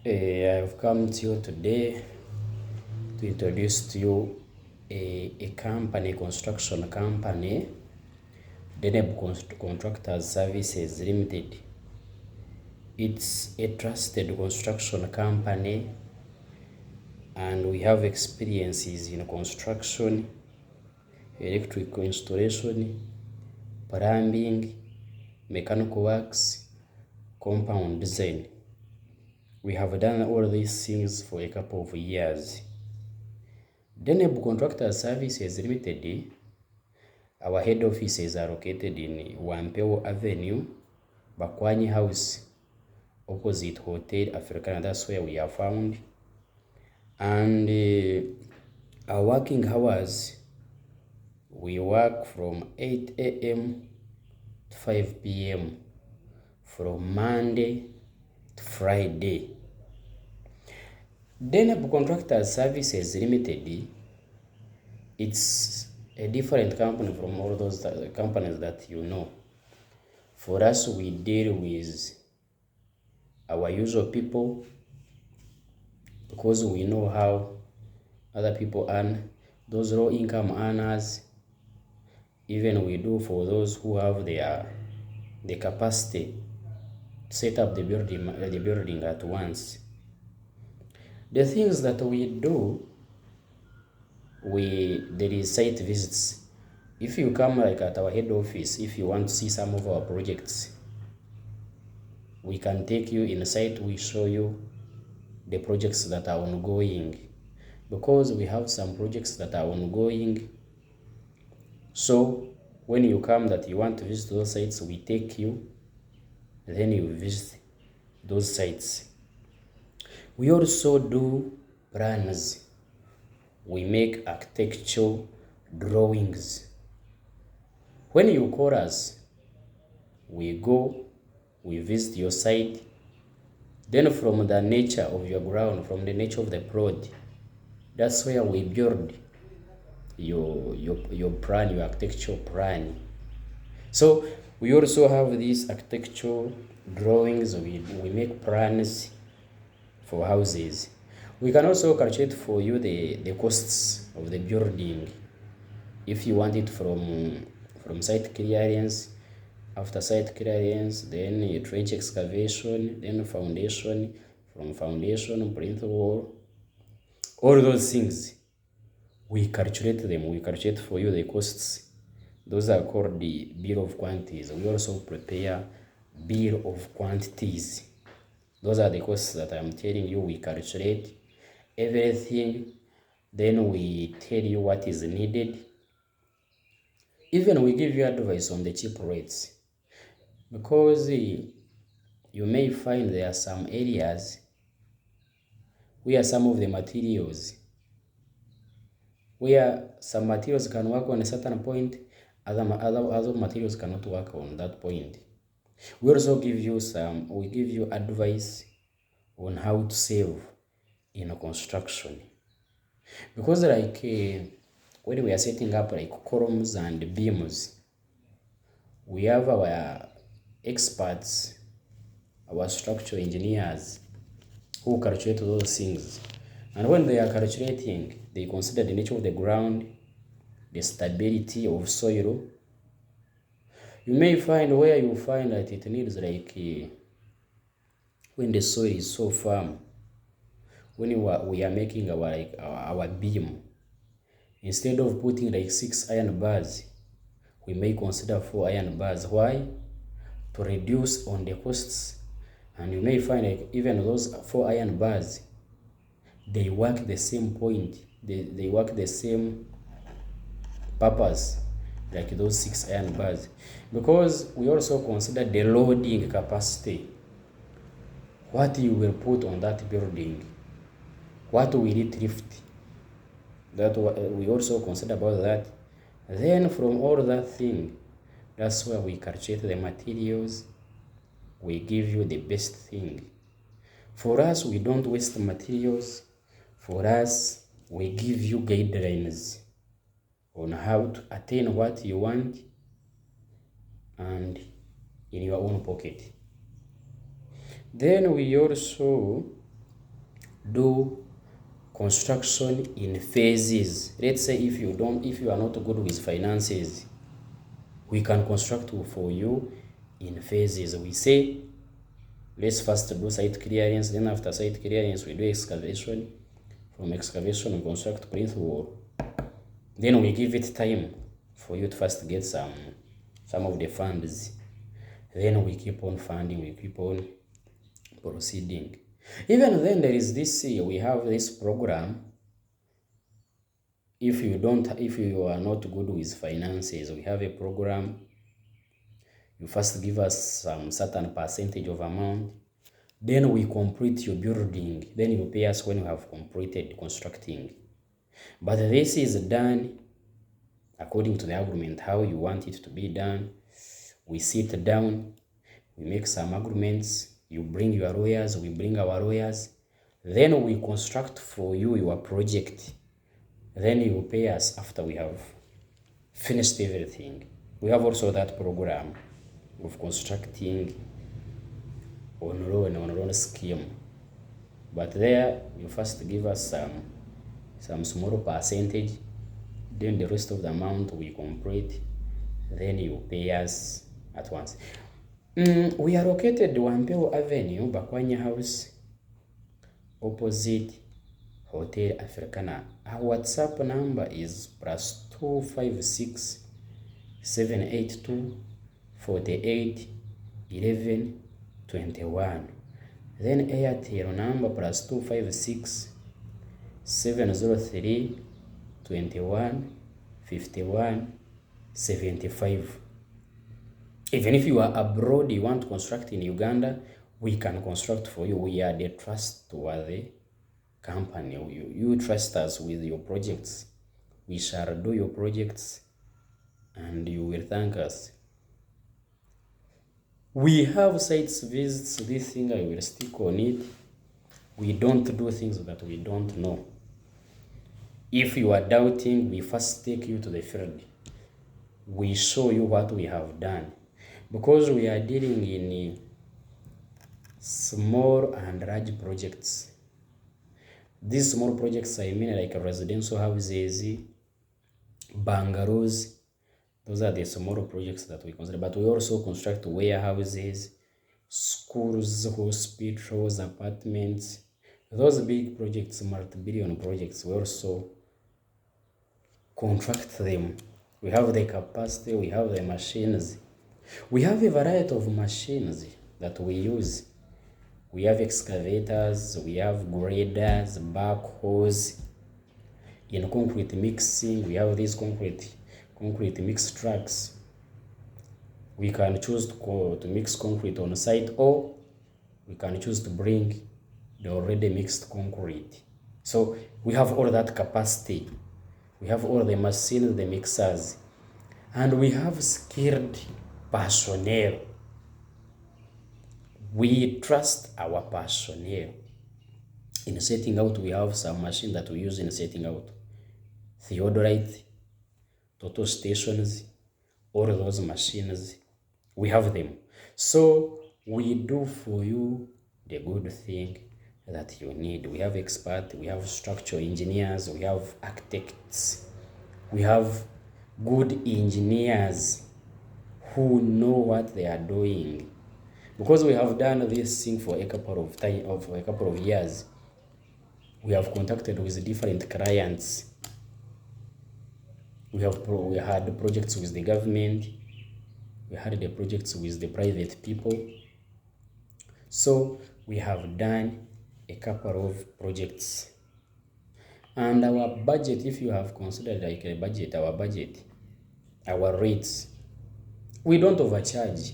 I've come to you today to introduce to you a company, construction company, Deneb Contractors Services Limited. It's a trusted construction company and we have experiences in construction, electrical installation, plumbing, mechanical works, compound design. We have done all these things for a couple of years. Deneb Contractors Services Limited, our head offices are located in Wampeo Avenue, Bakwanyi House, opposite Hotel Africana. That's where we are found. And our working hours, we work from 8 a.m. to 5 p.m. from Monday to Friday. Deneb Contractors Services Limited, it's a different company from all those companies that you know. For us, we deal with our usual people because we know how other people earn, those low income earners. Even we do for those who have the capacity to set up the building at once. The things that we do, there is site visits. If you come like at our head office, if you want to see some of our projects, we can take you in site. We show you the projects that are ongoing, because we have some projects that are ongoing. So when you come that you want to visit those sites, we take you, then you visit those sites. We also do plans. We make architectural drawings. When you call us, we go, we visit your site. Then from the nature of your ground, from the nature of the plot, that's where we build your plan, your architectural plan. So we also have these architectural drawings. We make plans for houses. We can also calculate for you the costs of the building. If you want it from site clearance, after site clearance, then trench excavation, then foundation, from foundation, plinth wall, all those things, we calculate them. We calculate for you the costs. Those are called the bill of quantities. We also prepare bill of quantities. Those are the costs that I'm telling you. We calculate everything. Then we tell you what is needed. Even we give you advice on the cheap rates. Because you may find there are some areas where some of the materials, where some materials can work on a certain point, other materials cannot work on that point. We also give you advice on how to save in construction. Because like when we are setting up like columns and beams, we have our experts, our structural engineers who calculate those things. And when they are calculating, they consider the nature of the ground, the stability of soil. You may find where you find that it needs like when the soil is so firm, when we are making our beam, instead of putting like 6 iron bars, we may consider 4 iron bars. Why? To reduce on the costs. And you may find like even those 4 iron bars, they work the same point. They work the same purpose like those 6 iron bars. Because we also consider the loading capacity. What you will put on that building. What will it lift? That we also consider about that. Then from all that thing, that's where we calculate the materials. We give you the best thing. For us, we don't waste materials. For us, we give you guidelines on how to attain what you want and in your own pocket. Then we also do construction in phases. Let's say if you are not good with finances, we can construct for you in phases. We say, let's first do site clearance, then after site clearance we do excavation. From excavation we construct plinth wall. Then we give it time for you to first get some of the funds. Then we keep on funding, we keep on proceeding. Even then there is this, we have this program. If you are not good with finances, we have a program. You first give us some certain percentage of amount, then we complete your building, then you pay us when you have completed constructing. But this is done according to the agreement, how you want it to be done. We sit down, we make some agreements, you bring your lawyers, we bring our lawyers, then we construct for you your project. Then you pay us after we have finished everything. We have also that program of constructing on loan scheme. But there you first give us some small percentage, then the rest of the amount we complete, then you pay us at once. We are located Wampeo Avenue, Bakwanya House, opposite Hotel Africana. Our WhatsApp number is +256 782 48 11 21. Then Airtel number +256 703 21 51 75. Even if you are abroad, you want to construct in Uganda, we can construct for you. We are the trustworthy company. You trust us with your projects. We shall do your projects and you will thank us. We have sites visits. This thing I will stick on it. We don't do things that we don't know. If you are doubting, we first take you to the field. We show you what we have done, because we are dealing in small and large projects. These small projects, I mean, like residential houses, bungalows. Those are the small projects that we consider. But we also construct warehouses, schools, hospitals, apartments. Those big projects, multi-billion projects, we also contract them. We have the capacity, we have the machines. We have a variety of machines that we use. We have excavators, we have graders, backhoes. In concrete mixing, we have these concrete mix trucks. We can choose to mix concrete on site, or we can choose to bring the already mixed concrete. So we have all that capacity. We have all the machines, the mixers, and we have skilled personnel. We trust our personnel. In setting out, we have some machine that we use in setting out. Theodolite, total stations, all those machines, we have them. So we do for you the good thing that you need. We have experts, we have structural engineers, we have architects, we have good engineers who know what they are doing. Because we have done this thing for a couple of years, we have contacted with different clients. We had projects with the government, we had the projects with the private people. So we have done a couple of projects. And our budget, if you have considered like a budget, our rates, we don't overcharge.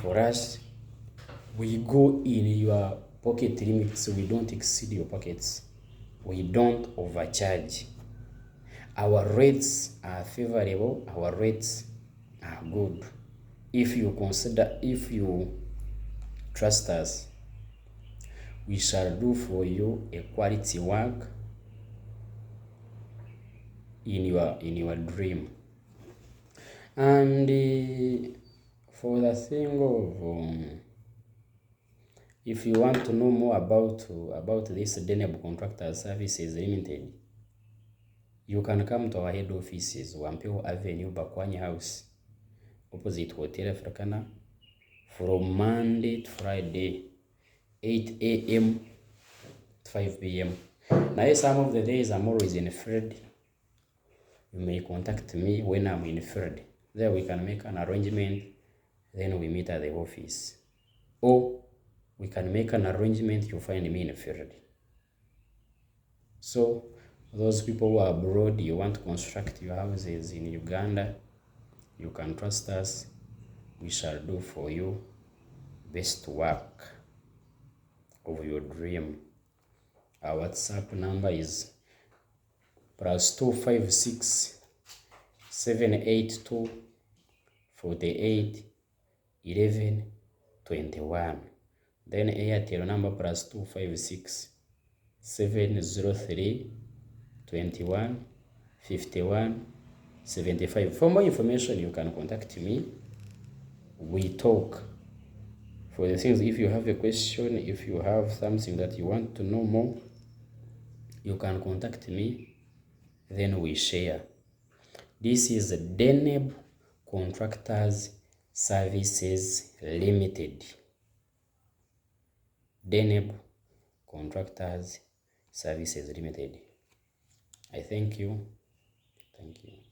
For us, we go in your pocket limits. We don't exceed your pockets. We don't overcharge. Our rates are favorable. Our rates are good. If you trust us, we shall do for you a quality work in your dream. And for the thing of If you want to know more about this Deneb Contractors Services Limited, you can come to our head offices, Wampeo Avenue, Bakwanya House, opposite Hotel Africana, from Monday to Friday, 8 a.m. to 5 p.m. Now, some of the days I'm always in field. You may contact me when I'm in field. There we can make an arrangement, then we meet at the office. Or we can make an arrangement, you find me in field. So, those people who are abroad, you want to construct your houses in Uganda, you can trust us. We shall do for you best work of your dream. Our WhatsApp number is +256 782 48 11 21. Then Airtel number +256 703 21 51 75. For more information, you can contact me. We talk. For the things, if you have a question, if you have something that you want to know more, you can contact me. Then we share. This is Deneb Contractors Services Limited. Deneb Contractors Services Limited. I thank you. Thank you.